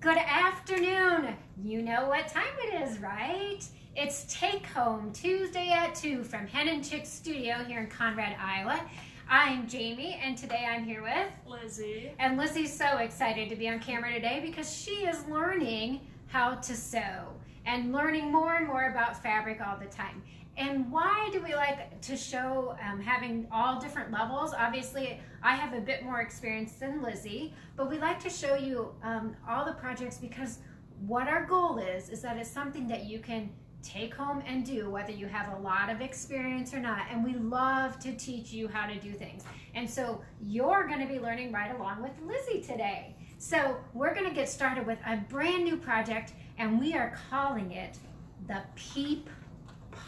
Good afternoon. You know what time it is, right? It's Take Home Tuesday at 2 from Hen and Chick Studio here in Conrad, Iowa. I'm Jamie, and today I'm here with Lizzy. And Lizzy's so excited to be on camera today because she is learning how to sew and learning more and more about fabric all the time. And why do we like to show having all different levels? Obviously, I have a bit more experience than Lizzy, but we like to show you all the projects because what our goal is that it's something that you can take home and do, whether you have a lot of experience or not. And we love to teach you how to do things. And so you're going to be learning right along with Lizzy today. So we're going to get started with a brand new project, and we are calling it the Peep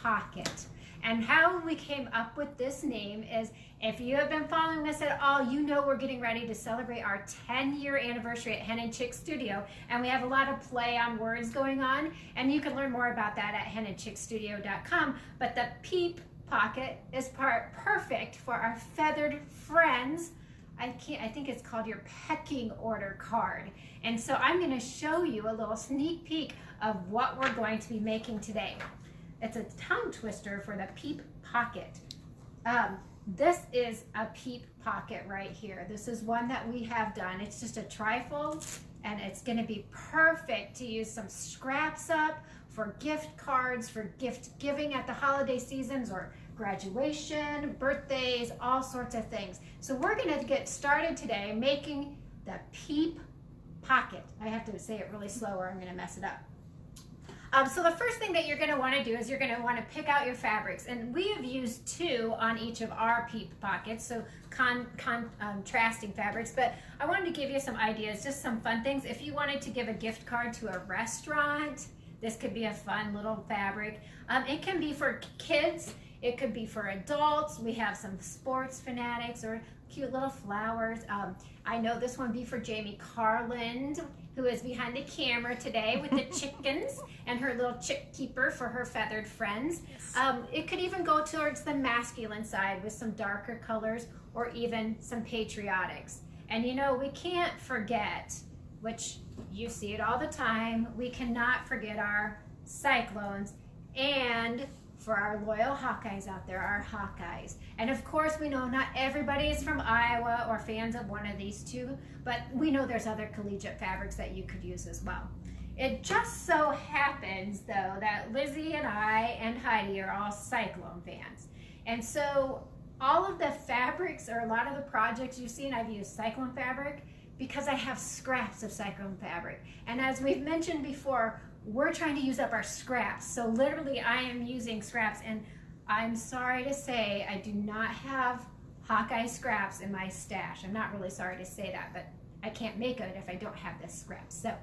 Pocket. And how we came up with this name is, if you have been following us at all, you know we're getting ready to celebrate our 10-year anniversary at Hen and Chick Studio, and we have a lot of play on words going on, and you can learn more about that at henandchickstudio.com. But the Peep Pocket is perfect for our feathered friends. I think it's called your pecking order card. And so I'm going to show you a little sneak peek of what we're going to be making today. It's a tongue twister for the Peep Pocket. This is a Peep Pocket right here. This is one that we have done. It's just a trifold, and it's going to be perfect to use some scraps up for gift cards, for gift giving at the holiday seasons, or graduation, birthdays, all sorts of things. So we're going to get started today making the Peep Pocket. I have to say it really slow or I'm going to mess it up. So the first thing that you're going to want to do is you're going to want to pick out your fabrics, and we have used 2 on each of our Peep Pockets, so contrasting fabrics, but I wanted to give you some ideas, just some fun things. If you wanted to give a gift card to a restaurant, this could be a fun little fabric. It can be for kids, it could be for adults. We have some sports fanatics or cute little flowers. I know this one would be for Jamie Carland, who is behind the camera today with the chickens and her little chick keeper for her feathered friends. Yes. It could even go towards the masculine side with some darker colors or even some patriotics. And you know, we can't forget, which you see it all the time, we cannot forget our Cyclones, and for our loyal Hawkeyes out there, our Hawkeyes. And of course, we know not everybody is from Iowa or fans of one of these 2, but we know there's other collegiate fabrics that you could use as well. It just so happens, though, that Lizzy and I and Heidi are all Cyclone fans. And so all of the fabrics, or a lot of the projects you've seen, I've used Cyclone fabric because I have scraps of Cyclone fabric. And as we've mentioned before, we're trying to use up our scraps. So literally I am using scraps, and I'm sorry to say I do not have Hawkeye scraps in my stash. I'm not really sorry to say that, but I can't make it if I don't have this scraps. So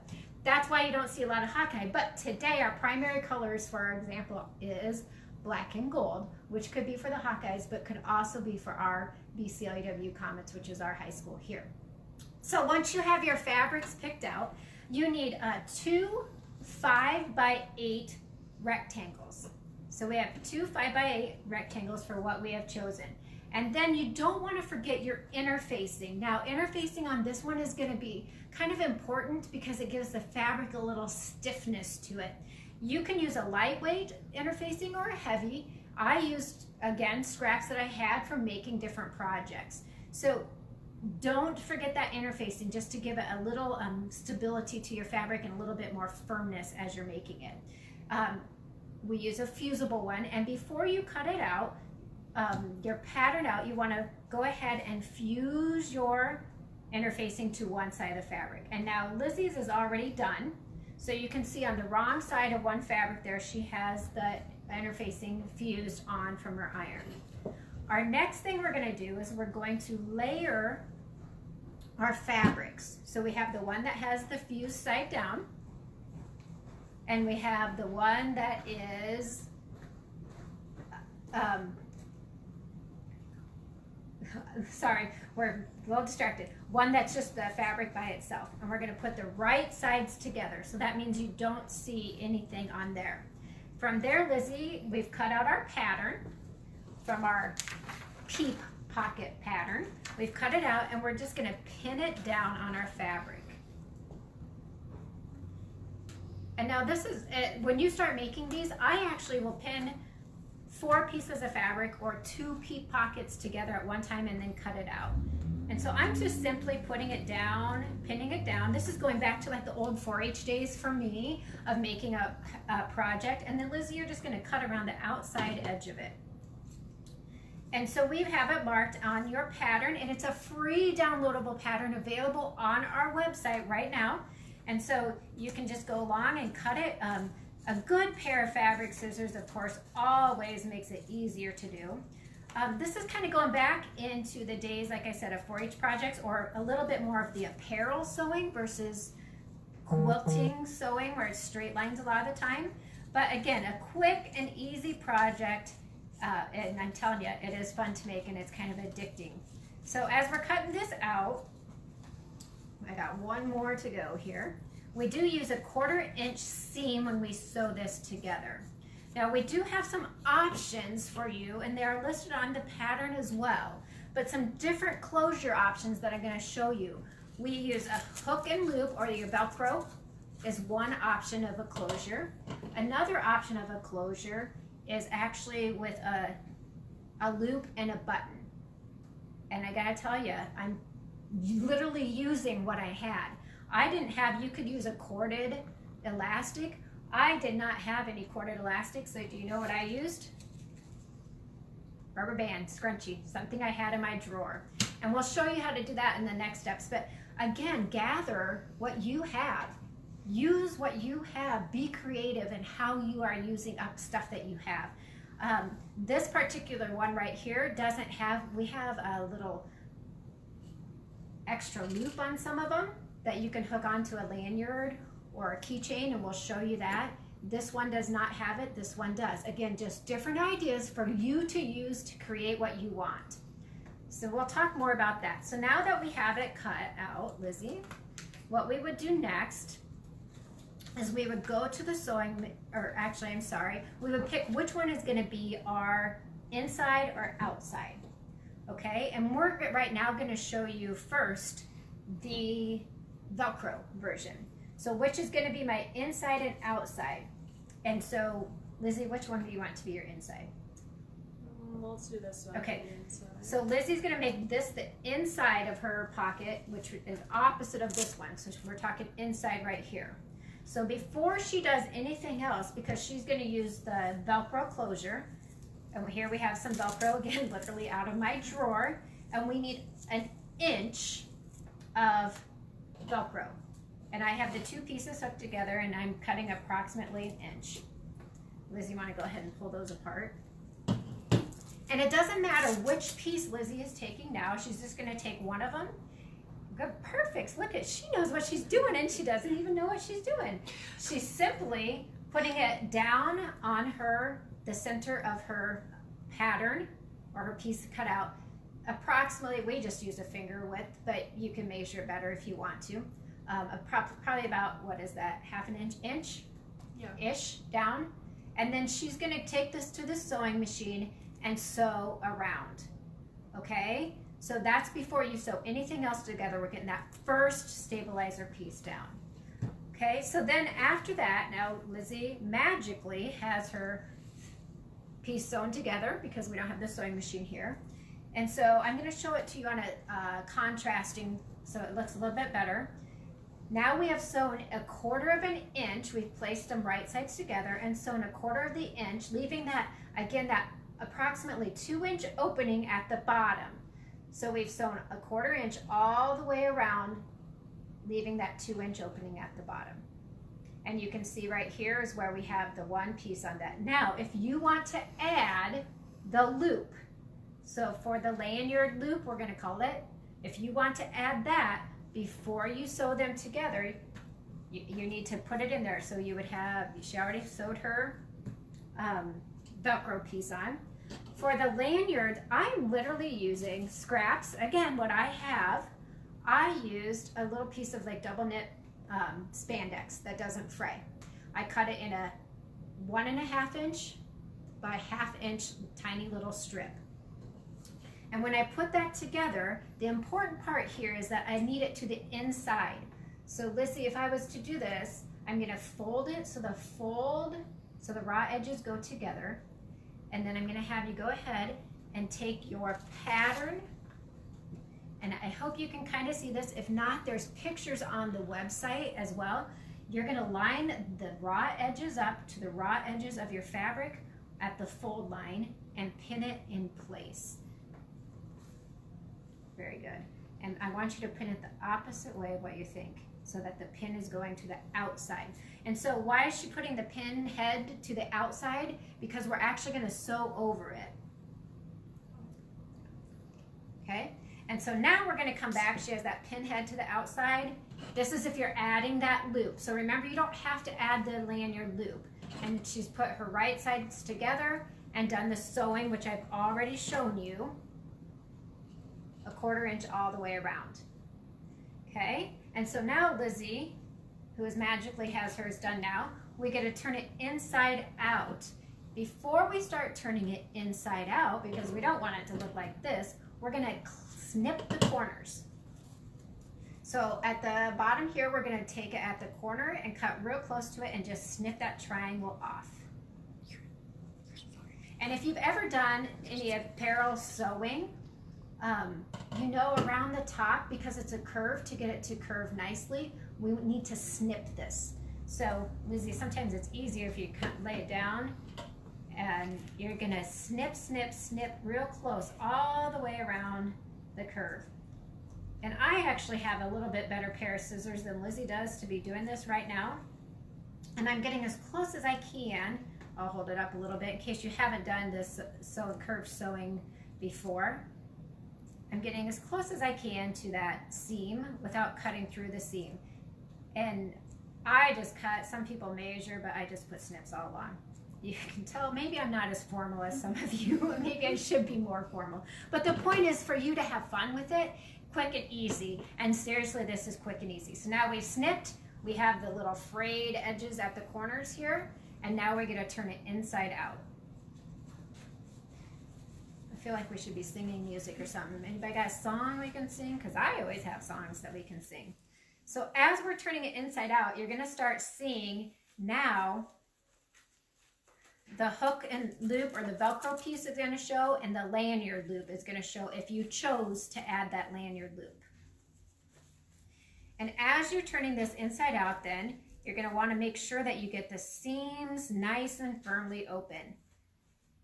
that's why you don't see a lot of Hawkeye. But today our primary colors, for example, is black and gold, which could be for the Hawkeyes, but could also be for our BCLW Comets, which is our high school here. So once you have your fabrics picked out, you need 2 5x8 rectangles. So we have 2 5x8 rectangles for what we have chosen. And then you don't want to forget your interfacing. Now, interfacing on this one is going to be kind of important because it gives the fabric a little stiffness to it. You can use a lightweight interfacing or a heavy. I used, again, scraps that I had from making different projects. So don't forget that interfacing, just to give it a little stability to your fabric and a little bit more firmness as you're making it. We use a fusible one, and before you cut it out, your pattern out, you want to go ahead and fuse your interfacing to one side of the fabric. And now Lizzy's is already done, so you can see on the wrong side of one fabric there, she has the interfacing fused on from her iron. Our next thing we're going to do is we're going to layer our fabrics. So we have the one that has the fused side down, and we have the one that is sorry, we're a little distracted. One that's just the fabric by itself, and we're going to put the right sides together. So that means you don't see anything on there. From there, Lizzy, we've cut out our pattern from our Peep Pocket pattern. We've cut it out, and we're just going to pin it down on our fabric. And now this is, when you start making these, I actually will pin 4 pieces of fabric or 2 peep pockets together at one time and then cut it out. And so I'm just simply putting it down, pinning it down. This is going back to like the old 4-H days for me of making a project. And then Lizzy, you're just gonna cut around the outside edge of it. And so we have it marked on your pattern, and it's a free downloadable pattern available on our website right now. And so you can just go along and cut it. A good pair of fabric scissors, of course, always makes it easier to do. This is kind of going back into the days, like I said, of 4-H projects, or a little bit more of the apparel sewing versus quilting sewing, where it's straight lines a lot of the time. But again, a quick and easy project, and I'm telling you, it is fun to make and it's kind of addicting. So as we're cutting this out, I got one more to go here. We do use a 1/4 inch seam when we sew this together. Now we do have some options for you, and they are listed on the pattern as well, but some different closure options that I'm going to show you. We use a hook and loop, or your Velcro is one option of a closure. Another option of a closure is actually with a loop and a button. And I gotta tell you, I'm literally using what I had. I didn't have, you could use a corded elastic. I did not have any corded elastic, so do you know what I used? Rubber band, scrunchie, something I had in my drawer. And we'll show you how to do that in the next steps. But again, gather what you have. Use what you have. Be creative in how you are using up stuff that you have. This particular one right here doesn't have, we have a little extra loop on some of them that you can hook onto a lanyard or a keychain, and we'll show you that. This one does not have it, this one does. Again, just different ideas for you to use to create what you want. So we'll talk more about that. So now that we have it cut out, Lizzy, what we would do next is we would go to the sewing, or actually, I'm sorry, we would pick which one is gonna be our inside or outside, okay? And we're right now gonna show you first the Velcro version. So which is gonna be my inside and outside. And so, Lizzy, which one do you want to be your inside? Well, let's do this one. Okay, so Lizzy's gonna make this the inside of her pocket, which is opposite of this one. So we're talking inside right here. So before she does anything else, because she's going to use the Velcro Closure, and here we have some Velcro, again, literally out of my drawer, and we need an inch of Velcro. And I have the 2 pieces hooked together, and I'm cutting approximately an inch. Lizzy, you want to go ahead and pull those apart? And it doesn't matter which piece Lizzy is taking now. She's just going to take one of them. Good, perfect. Look at, she knows what she's doing, and she doesn't even know what she's doing. She's simply putting it down on her, the center of her pattern or her piece cut out. Approximately, we just use a finger width, but you can measure it better if you want to. Probably about, what is that, half an inch-ish down. And then she's going to take this to the sewing machine and sew around, okay? So that's before you sew anything else together. We're getting that first stabilizer piece down. Okay, so then after that, now Lizzy magically has her piece sewn together because we don't have the sewing machine here. And so I'm going to show it to you on a contrasting, so it looks a little bit better. Now we have sewn 1/4 of an inch. We've placed them right sides together and sewn 1/4 of the inch, leaving that, again, that approximately 2-inch opening at the bottom. So we've sewn 1/4 inch all the way around, leaving that 2-inch opening at the bottom. And you can see right here is where we have the one piece on that. Now, if you want to add the loop, so for the lanyard loop, we're gonna call it, if you want to add that before you sew them together, you need to put it in there. So you would have, she already sewed her Velcro piece on. For the lanyard, I'm literally using scraps. Again, what I have, I used a little piece of like double knit spandex that doesn't fray. I cut it in a 1.5 inch by 1/2 inch tiny little strip. And when I put that together, the important part here is that I need it to the inside. So Lizzy, if I was to do this, I'm gonna fold it so the raw edges go together. And then I'm gonna have you go ahead and take your pattern, and I hope you can kind of see this. If not, there's pictures on the website as well. You're gonna line the raw edges up to the raw edges of your fabric at the fold line and pin it in place. Very good. And I want you to pin it the opposite way of what you think, so that the pin is going to the outside. And so why is she putting the pin head to the outside? Because we're actually going to sew over it. Okay? And so now we're going to come back. She has that pin head to the outside. This is if you're adding that loop. So remember, you don't have to add the lanyard loop. And she's put her right sides together and done the sewing, which I've already shown you, 1/4 inch all the way around. Okay? And so now Lizzy, who is magically has hers done now, we get to turn it inside out. Before we start turning it inside out, because we don't want it to look like this, we're gonna snip the corners. So at the bottom here, we're gonna take it at the corner and cut real close to it and just snip that triangle off. And if you've ever done any apparel sewing, you know, around the top, because it's a curve, to get it to curve nicely, we need to snip this. So Lizzy, sometimes it's easier if you lay it down, and you're gonna snip, snip, snip real close all the way around the curve. And I actually have a little bit better pair of scissors than Lizzy does to be doing this right now. And I'm getting as close as I can. I'll hold it up a little bit in case you haven't done this curve sewing before. I'm getting as close as I can to that seam without cutting through the seam. And I just cut, some people measure, but I just put snips all along. You can tell maybe I'm not as formal as some of you. Maybe I should be more formal. But the point is for you to have fun with it, quick and easy. And seriously, this is quick and easy. So now we've snipped, we have the little frayed edges at the corners here, and now we're gonna turn it inside out. I feel like we should be singing music or something. Anybody got a song we can sing? Because I always have songs that we can sing. So as we're turning it inside out, you're gonna start seeing now the hook and loop, or the Velcro piece is gonna show, and the lanyard loop is gonna show if you chose to add that lanyard loop. And as you're turning this inside out, then you're gonna wanna make sure that you get the seams nice and firmly open.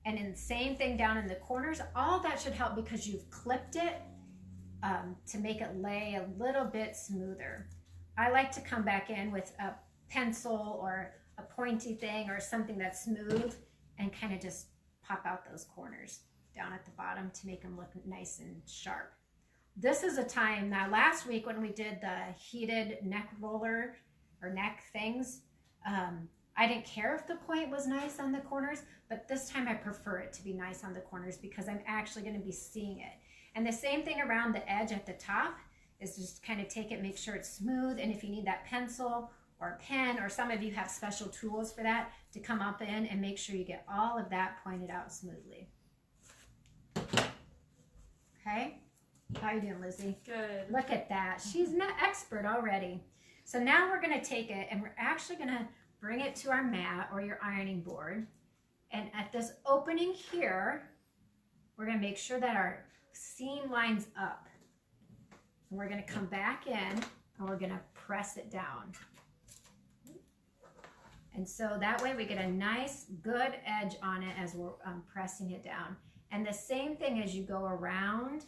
And then same thing down in the corners. All that should help because you've clipped it to make it lay a little bit smoother. I like to come back in with a pencil or a pointy thing or something that's smooth and kind of just pop out those corners down at the bottom to make them look nice and sharp. This is a time, now last week when we did the heated neck roller or neck things, I didn't care if the point was nice on the corners, but this time I prefer it to be nice on the corners because I'm actually going to be seeing it. And the same thing around the edge at the top is just kind of take it, make sure it's smooth, and if you need that pencil or a pen, or some of you have special tools for that, to come up in and make sure you get all of that pointed out smoothly. Okay? How are you doing, Lizzy? Good. Look at that. She's an expert already. So now we're going to take it and we're actually going to bring it to our mat or your ironing board. And at this opening here, we're going to make sure that our seam lines up. And we're going to come back in and we're going to press it down. And so that way we get a nice, good edge on it as we're pressing it down. And the same thing as you go around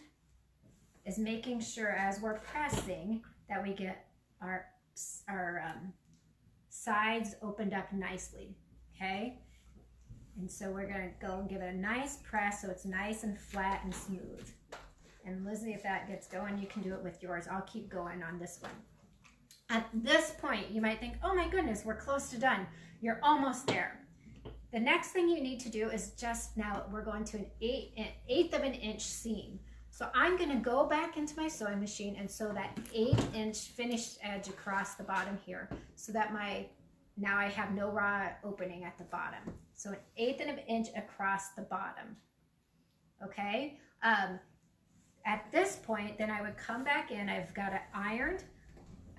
is making sure as we're pressing that we get our sides opened up nicely, okay? And so we're gonna go and give it a nice press so it's nice and flat and smooth. And Lizzy, if that gets going, you can do it with yours. I'll keep going on this one. At this point, you might think, oh my goodness, we're close to done. You're almost there. The next thing you need to do is just now, we're going to an eighth of an inch seam. So I'm gonna go back into my sewing machine and sew that 1/8 finished edge across the bottom here so that now I have no raw opening at the bottom. So an 1/8 of an inch across the bottom, okay? At this point, then I would come back in, I've got it ironed.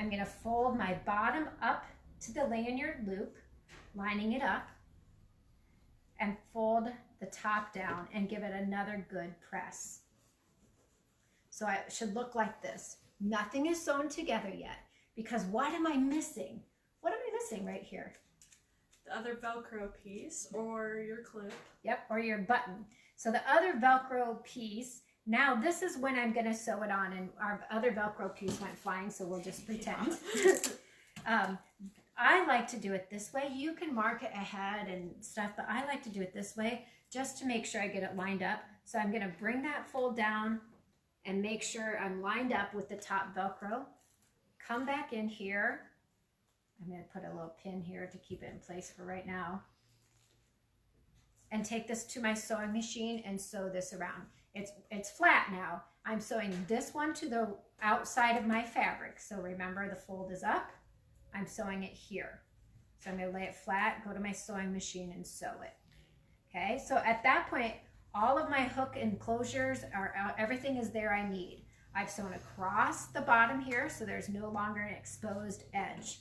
I'm gonna fold my bottom up to the lanyard loop, lining it up, and fold the top down and give it another good press. So it should look like this. Nothing is sewn together yet, because what am I missing? What am I missing right here? The other Velcro piece or your clip. Yep, or your button. So the other Velcro piece, now this is when I'm gonna sew it on, and our other Velcro piece went flying, so we'll just pretend. I like to do it this way. You can mark it ahead and stuff, but I like to do it this way just to make sure I get it lined up. So I'm gonna bring that fold down and make sure I'm lined up with the top Velcro. Come back in here. I'm gonna put a little pin here to keep it in place for right now. And take this to my sewing machine and sew this around. It's flat now. I'm sewing this one to the outside of my fabric. So remember, the fold is up. I'm sewing it here. So I'm gonna lay it flat, go to my sewing machine and sew it. Okay, so at that point, all of my hook and closures are out, everything is there I need. I've sewn across the bottom here, so there's no longer an exposed edge.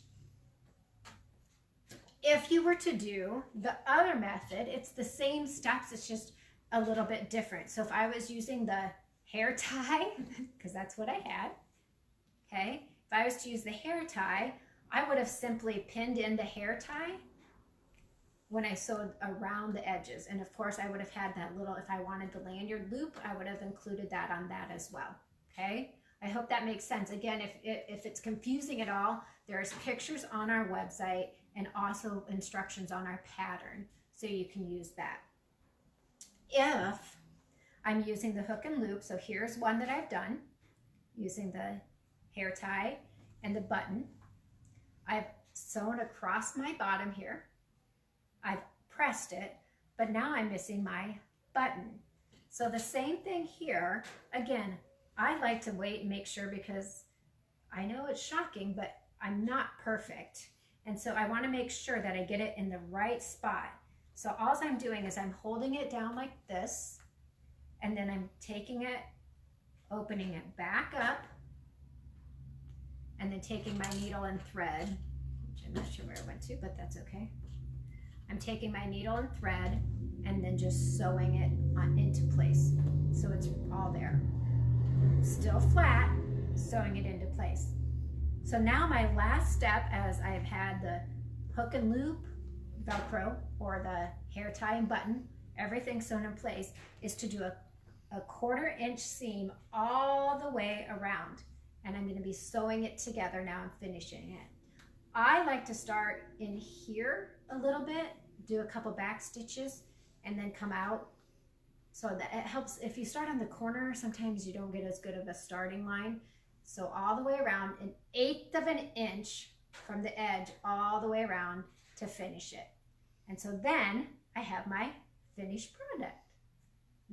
If you were to do the other method, it's the same steps, it's just a little bit different. So if I was using the hair tie, because that's what I had, okay? If I was to use the hair tie, I would have simply pinned in the hair tie when I sewed around the edges. And of course I would have had that little, if I wanted the lanyard loop, I would have included that on that as well, okay? I hope that makes sense. Again, if it's confusing at all, there's pictures on our website and also instructions on our pattern, so you can use that. If I'm using the hook and loop, so here's one that I've done, using the hair tie and the button. I've sewn across my bottom here. I've pressed it, but now I'm missing my button. So the same thing here. Again, I like to wait and make sure, because I know it's shocking, but I'm not perfect. And so I want to make sure that I get it in the right spot. So all I'm doing is I'm holding it down like this, and then I'm taking it, opening it back up, and then taking my needle and thread, which I'm not sure where it went to, but that's okay. I'm taking my needle and thread and then just sewing it into place. So it's all there. Still flat, sewing it into place. So now my last step, as I've had the hook and loop, Velcro, or the hair tie and button, everything sewn in place, is to do a 1/4 inch seam all the way around. And I'm gonna be sewing it together now and finishing it. I like to start in here a little bit, do a couple back stitches, and then come out. So that it helps, if you start on the corner, sometimes you don't get as good of a starting line. So all the way around, 1/8 of an inch from the edge all the way around to finish it. And so then I have my finished product.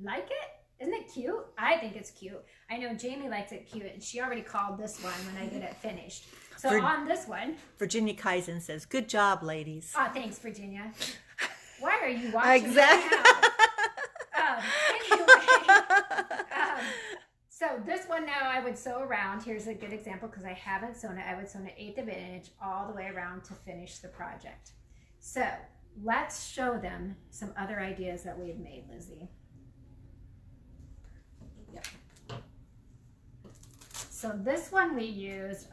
Like it? Isn't it cute? I think it's cute. I know Jamie likes it cute, and she already called this one when I get it finished. So on this one, Virginia Kaizen says, "Good job, ladies." Oh, thanks, Virginia. Why are you watching exactly. So this one now I would sew around. Here's a good example, because I haven't sewn it. I would sew 1/8 of an inch all the way around to finish the project. So let's show them some other ideas that we've made, Lizzie. Yep. So this one we used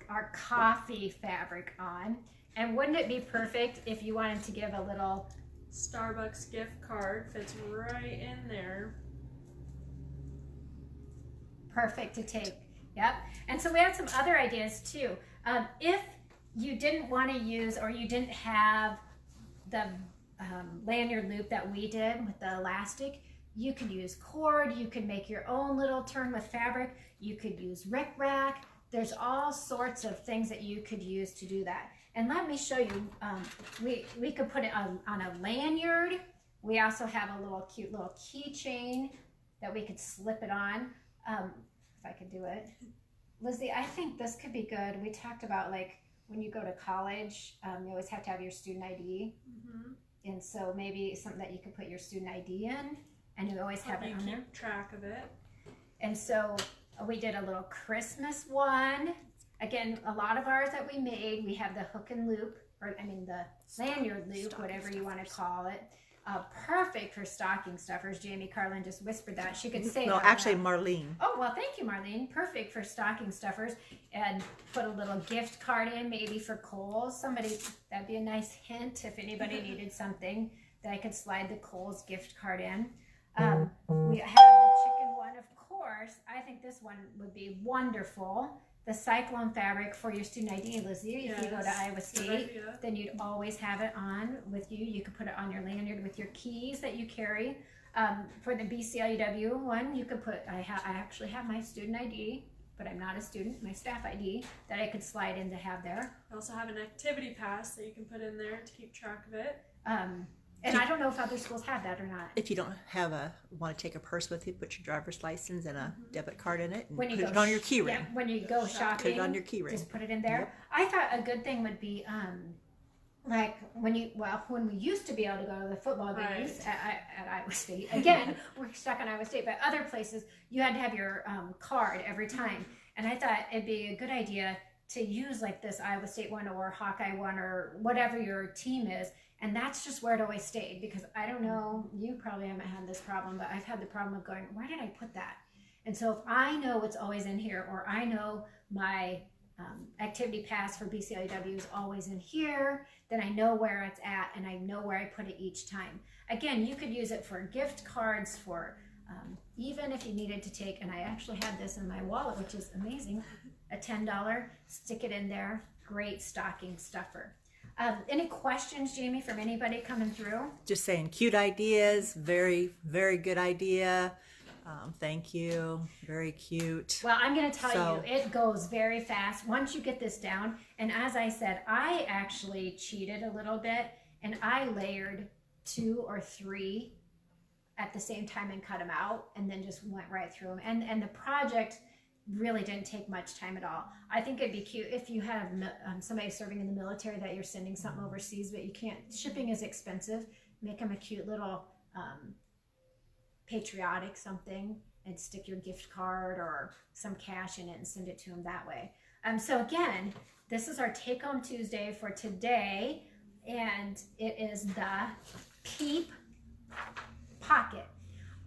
our coffee fabric on. And wouldn't it be perfect if you wanted to give a little Starbucks gift card? Fits right in there. Perfect to take. Yep. And so we had some other ideas too. If you didn't want to use, or you didn't have the lanyard loop that we did with the elastic, you could use cord, you could make your own little turn with fabric, you could use rickrack. There's all sorts of things that you could use to do that. And let me show you, we could put it on a lanyard. We also have a little cute little keychain that we could slip it on. If I could do it. Lizzie, I think this could be good. We talked about, like, when you go to college, you always have to have your student ID. Mm-hmm. And so maybe something that you could put your student ID in, and you always have it on there. Keep track of it. And so we did a little Christmas one. Again, a lot of ours that we made, we have the hook and loop, or I mean the lanyard loop, Stocking whatever you want to stuffers. call it. Perfect for stocking stuffers. Jamie Carlin just whispered that. She could say No, it out actually, loud. Marlene. Oh, well, thank you, Marlene. Perfect for stocking stuffers. And put a little gift card in, maybe for Kohl's. That'd be a nice hint if anybody needed something that I could slide the Kohl's gift card in. We have the chicken one, of course. I think this one would be wonderful. The cyclone fabric for your student ID, Lizzy. If you go to Yes, Iowa good State, idea. then you'd always have it on with you. You could put it on your lanyard with your keys that you carry. For the BCLUW one, you could put, I actually have my student ID, but I'm not a student, my staff ID, that I could slide in to have there. I also have an activity pass that you can put in there to keep track of it. And I don't know if other schools have that or not. If you don't want to take a purse with you, put your driver's license and a debit card in it and When you put go it on your key ring. Yeah, when you go shopping, Put it on your key ring. just put it in there. Yep. I thought a good thing would be, like when we used to be able to go to the football games Right. at Iowa State. Again, we're stuck on Iowa State, but other places you had to have your card every time. And I thought it'd be a good idea to use like this Iowa State one or Hawkeye one or whatever your team is. And that's just where it always stayed, because I don't know, you probably haven't had this problem, but I've had the problem of going, where did I put that? And so if I know it's always in here, or I know my activity pass for BCLUW is always in here, then I know where it's at and I know where I put it each time. Again, you could use it for gift cards, for even if you needed to take, and I actually had this in my wallet, which is amazing, a $10, stick it in there, great stocking stuffer. Any questions, Jamie, from anybody coming through? Just saying, cute ideas. Very, very good idea. Thank you. Very cute. Well, I'm going to tell So- you, it goes very fast once you get this down. And as I said, I actually cheated a little bit, and I layered 2 or 3 at the same time and cut them out, and then just went right through them. And the project really didn't take much time at all. I think it'd be cute if you have somebody serving in the military that you're sending something overseas, but you can't, shipping is expensive. Make them a cute little patriotic something, and stick your gift card or some cash in it and send it to them that way. So again, this is our Take Home Tuesday for today, and it is the Peep Pocket.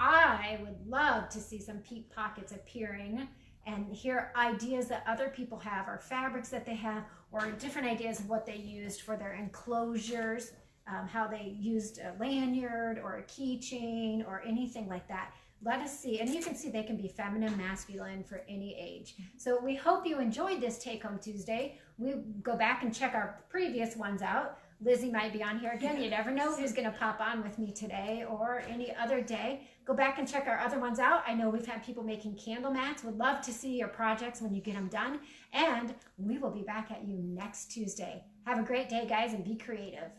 I would love to see some Peep Pockets appearing and hear ideas that other people have, or fabrics that they have, or different ideas of what they used for their enclosures, how they used a lanyard or a keychain or anything like that. Let us see. And you can see they can be feminine, masculine, for any age. So we hope you enjoyed this Take Home Tuesday. We go back and check our previous ones out. Lizzy might be on here again. You never know who's going to pop on with me today or any other day. Go back and check our other ones out. I know we've had people making candle mats. Would love to see your projects when you get them done. And we will be back at you next Tuesday. Have a great day, guys, and be creative.